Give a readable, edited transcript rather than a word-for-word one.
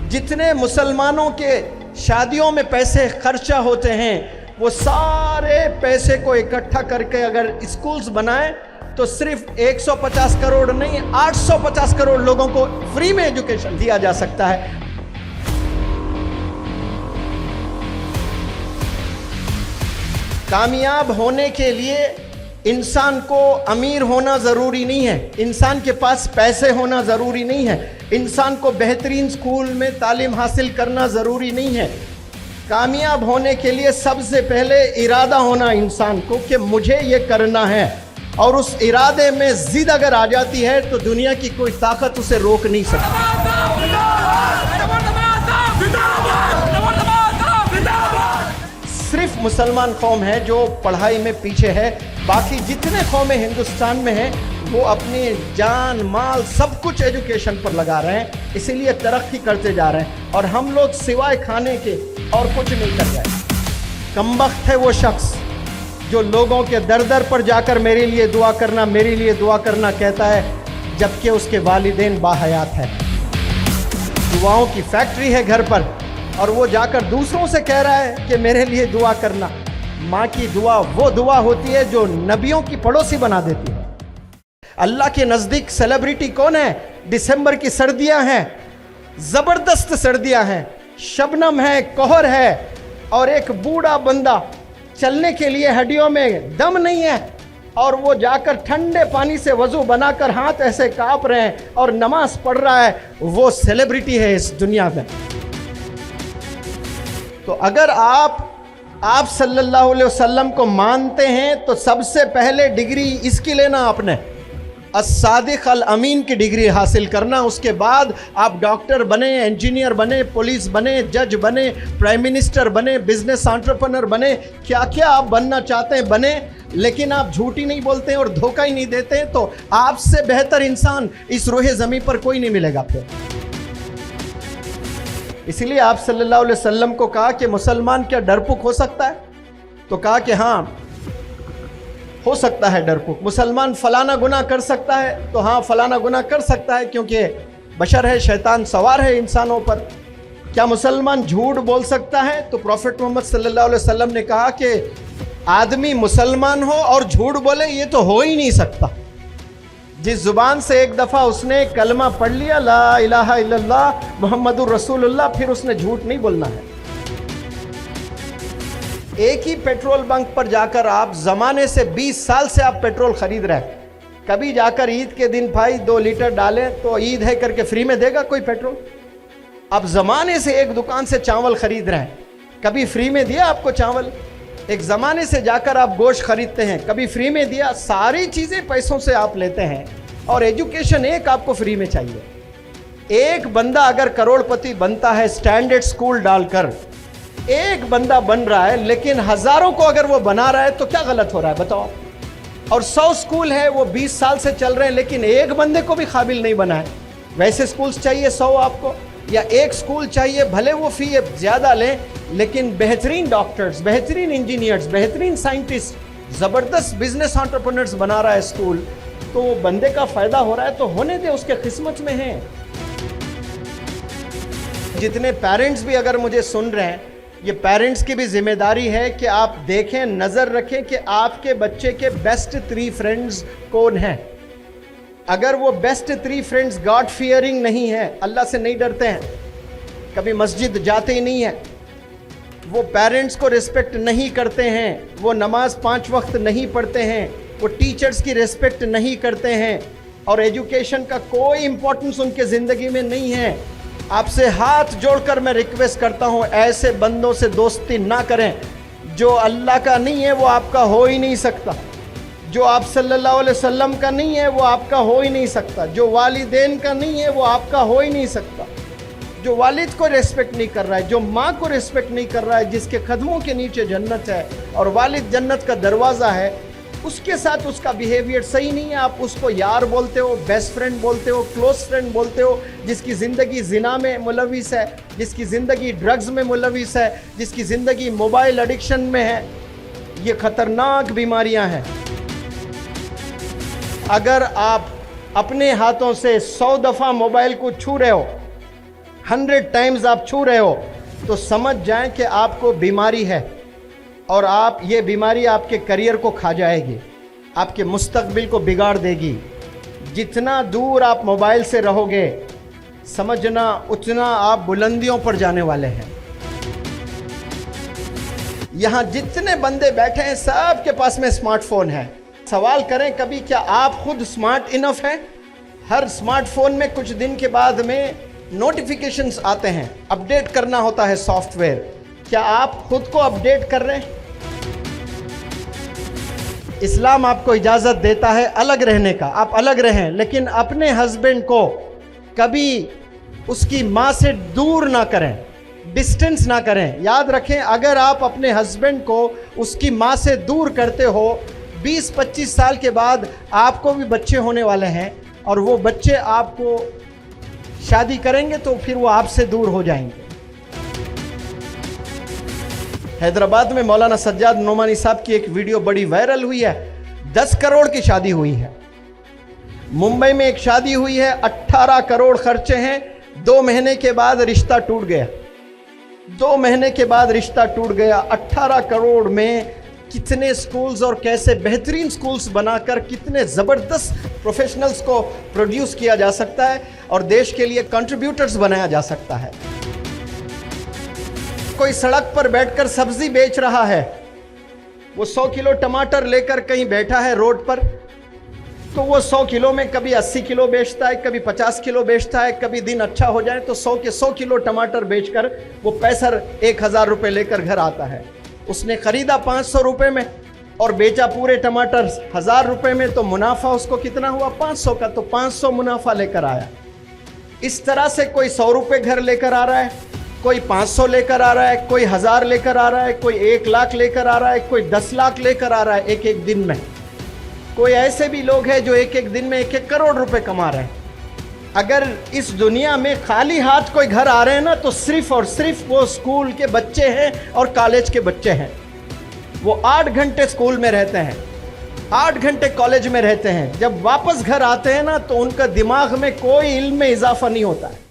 जितने मुसलमानों के शादियों में पैसे खर्चा होते हैं, वो सारे पैसे को इकट्ठा करके अगर स्कूल्स बनाए तो सिर्फ 150 करोड़ नहीं 850 करोड़ लोगों को फ्री में एजुकेशन दिया जा सकता है। कामयाब होने के लिए इंसान को अमीर होना ज़रूरी नहीं है, इंसान के पास पैसे होना ज़रूरी नहीं है, इंसान को बेहतरीन स्कूल में तालीम हासिल करना ज़रूरी नहीं है। कामयाब होने के लिए सबसे पहले इरादा होना इंसान को कि मुझे ये करना है, और उस इरादे में जिद अगर आ जाती है तो दुनिया की कोई ताकत उसे रोक नहीं सकती। सिर्फ मुसलमान कौम है जो पढ़ाई में पीछे है, बाकी जितने कौमें हिंदुस्तान में हैं वो अपनी जान माल सब कुछ एजुकेशन पर लगा रहे हैं, इसीलिए तरक्की करते जा रहे हैं, और हम लोग सिवाय खाने के और कुछ नहीं कर रहे। कमबख्त है वो शख्स जो लोगों के दर दर पर जाकर मेरे लिए दुआ करना, मेरे लिए दुआ करना कहता है, जबकि उसके वालिदैन बाहयात है। दुआओं की फैक्ट्री है घर पर, और वो जाकर दूसरों से कह रहा है कि मेरे लिए दुआ करना। माँ की दुआ वो दुआ होती है जो नबियों की पड़ोसी बना देती है। अल्लाह के नज़दीक सेलिब्रिटी कौन है? दिसंबर की सर्दियां हैं, ज़बरदस्त सर्दियां हैं, शबनम है, कोहर है, और एक बूढ़ा बंदा चलने के लिए हड्डियों में दम नहीं है, और वो जाकर ठंडे पानी से वज़ू बनाकर हाथ ऐसे काँप रहे हैं और नमाज पढ़ रहा है, वो सेलिब्रिटी है इस दुनिया में। तो अगर आप सल्लल्लाहु अलैहि वसल्लम को मानते हैं तो सबसे पहले डिग्री इसकी लेना, आपने as-सादिक अल-अमीन की डिग्री हासिल करना। उसके बाद आप डॉक्टर बने, इंजीनियर बने, पुलिस बने, जज बने, प्राइम मिनिस्टर बने, बिजनेस एंटरप्रेन्योर बने, क्या क्या आप बनना चाहते हैं बने, लेकिन आप झूठी नहीं बोलते हैं और धोखा ही नहीं देते हैं, तो आपसे बेहतर इंसान इस रूहे ज़मीन पर कोई नहीं मिलेगा फिर। इसीलिए आप सल्लल्लाहु अलैहि वसल्लम को कहा कि मुसलमान क्या डरपोक हो सकता है? तो कहा कि हाँ हो सकता है डरपोक। मुसलमान फलाना गुनाह कर सकता है? तो हाँ फलाना गुनाह कर सकता है, क्योंकि बशर है, शैतान सवार है इंसानों पर। क्या मुसलमान झूठ बोल सकता है? तो प्रॉफेट मोहम्मद सल्लल्लाहु अलैहि वसल्लम ने कहा कि आदमी मुसलमान हो और झूठ बोले, ये तो हो ही नहीं सकता। जिस जुबान से एक दफ़ा उसने कलमा पढ़ लिया, ला इलाहा इल्लल्लाह मुहम्मदुर रसूलुल्लाह, फिर उसने झूठ नहीं बोलना है। एक ही पेट्रोल बंक पर जाकर आप ज़माने से 20 साल से आप पेट्रोल खरीद रहे हैं, कभी जाकर ईद के दिन भाई 2 लीटर डालें तो ईद है करके फ्री में देगा कोई पेट्रोल? अब ज़माने से एक दुकान से चावल खरीद रहे हैं, कभी फ्री में दिया आपको चावल? एक ज़माने से जाकर आप गोश्त खरीदते हैं, कभी फ्री में दिया? सारी चीज़ें पैसों से आप लेते हैं, और एजुकेशन एक आपको फ्री में चाहिए। एक बंदा अगर करोड़पति बनता है स्टैंडर्ड स्कूल डालकर, एक बंदा बन रहा है, लेकिन हज़ारों को अगर वो बना रहा है तो क्या गलत हो रहा है बताओ? और 100 स्कूल है वो 20 साल से चल रहे हैं, लेकिन एक बंदे को भी काबिल नहीं बना है। वैसे स्कूल्स चाहिए 100 आपको, या एक स्कूल चाहिए, भले वो फ़ी ज़्यादा लें, लेकिन बेहतरीन डॉक्टर्स, बेहतरीन इंजीनियर्स, बेहतरीन साइंटिस्ट, ज़बरदस्त बिजनेस एंटरप्रेन्योर्स बना रहा है स्कूल, तो वो बंदे का फ़ायदा हो रहा है तो होने दे, उसके किस्मत में है। जितने पेरेंट्स भी अगर मुझे सुन रहे हैं, ये पेरेंट्स की भी जिम्मेदारी है कि आप देखें, नज़र रखें कि आपके बच्चे के बेस्ट 3 फ्रेंड्स कौन हैं। अगर वो बेस्ट 3 फ्रेंड्स गॉड फियरिंग नहीं है, अल्लाह से नहीं डरते हैं, कभी मस्जिद जाते ही नहीं है, वो पेरेंट्स को रिस्पेक्ट नहीं करते हैं, वो नमाज 5 वक्त नहीं पढ़ते हैं, वो टीचर्स की रिस्पेक्ट नहीं करते हैं, और एजुकेशन का कोई इंपॉर्टेंस उनके ज़िंदगी में नहीं है, आपसे हाथ जोड़कर मैं रिक्वेस्ट करता हूँ, ऐसे बंदों से दोस्ती ना करें। जो अल्लाह का नहीं है वो आपका हो ही नहीं सकता, जो आप सल्लल्लाहु अलैहि वसल्लम का नहीं है वो आपका हो ही नहीं सकता, जो वालिदैन का नहीं है वो आपका हो ही नहीं सकता, जो वालिद को रिस्पेक्ट नहीं कर रहा है, जो माँ को रिस्पेक्ट नहीं कर रहा है, जिसके कदमों के नीचे जन्नत है और वालिद जन्नत का दरवाज़ा है, उसके साथ उसका बिहेवियर सही नहीं है। आप उसको यार बोलते हो, बेस्ट फ्रेंड बोलते हो, क्लोज फ्रेंड बोलते हो, जिसकी ज़िंदगी जिना में मुलविस है, जिसकी ज़िंदगी ड्रग्स में मुलविस है, जिसकी ज़िंदगी मोबाइल एडिक्शन में है। ये ख़तरनाक बीमारियां हैं। अगर आप अपने हाथों से 100 दफ़ा मोबाइल को छू रहे हो, 100 टाइम्स आप छू रहे हो तो समझ जाएं कि आपको बीमारी है और आप ये बीमारी आपके करियर को खा जाएगी, आपके मुस्तकबिल को बिगाड़ देगी। जितना दूर आप मोबाइल से रहोगे समझना उतना आप बुलंदियों पर जाने वाले हैं। यहाँ जितने बंदे बैठे हैं सबके पास में स्मार्टफोन है। सवाल करें कभी क्या आप खुद स्मार्ट इनफ हैं? हर स्मार्टफोन में कुछ दिन के बाद में नोटिफिकेशंस आते हैं, अपडेट करना होता है सॉफ्टवेयर। क्या आप खुद को अपडेट कर रहे हैं? इस्लाम आपको इजाज़त देता है अलग रहने का, आप अलग रहें, लेकिन अपने हस्बैंड को कभी उसकी माँ से दूर ना करें, डिस्टेंस ना करें। याद रखें, अगर आप अपने हस्बैंड को उसकी माँ से दूर करते हो, 20-25 साल के बाद आपको भी बच्चे होने वाले हैं और वो बच्चे आपको शादी करेंगे तो फिर वो आपसे दूर हो जाएंगे। हैदराबाद में मौलाना सज्जाद नोमानी साहब की एक वीडियो बड़ी वायरल हुई है, 10 करोड़ की शादी हुई है। मुंबई में एक शादी हुई है, 18 करोड़ खर्चे हैं, 2 महीने के बाद रिश्ता टूट गया। 2 महीने के बाद रिश्ता टूट गया। 18 करोड़ में कितने स्कूल्स और कैसे बेहतरीन स्कूल्स बनाकर कितने ज़बरदस्त प्रोफेशनल्स को प्रोड्यूस किया जा सकता है और देश के लिए कंट्रीब्यूटर्स बनाया जा सकता है। कोई सड़क पर बैठकर सब्जी बेच रहा है, वो 100 किलो टमाटर लेकर कहीं बैठा है रोड पर, तो वो 100 किलो में कभी 80 किलो बेचता है, कभी 50 किलो बेचता है। कभी दिन अच्छा हो जाए तो 100 के 100 किलो टमाटर बेचकर वो पैसा 1000 रुपये लेकर घर आता है। उसने खरीदा 500 रुपये में और बेचा पूरे टमाटर 1000 रुपये में, तो मुनाफा उसको कितना हुआ? 500 का। तो 500 मुनाफा लेकर आया। इस तरह से कोई 100 रुपये घर लेकर आ रहा है, कोई 500 लेकर आ रहा है, कोई 1000 लेकर आ रहा है, कोई 1 लाख लेकर आ रहा है, कोई 10 लाख लेकर आ रहा है एक एक दिन में। कोई ऐसे भी लोग हैं जो एक एक दिन में 1-1 करोड़ रुपए कमा रहे हैं। अगर इस दुनिया में खाली हाथ कोई घर आ रहे हैं ना, तो सिर्फ और सिर्फ वो स्कूल के बच्चे हैं और कॉलेज के बच्चे हैं। वो 8 घंटे स्कूल में रहते हैं, 8 घंटे कॉलेज में रहते हैं। जब वापस घर आते हैं ना, तो उनका दिमाग में कोई इल्म में इजाफा नहीं होता है।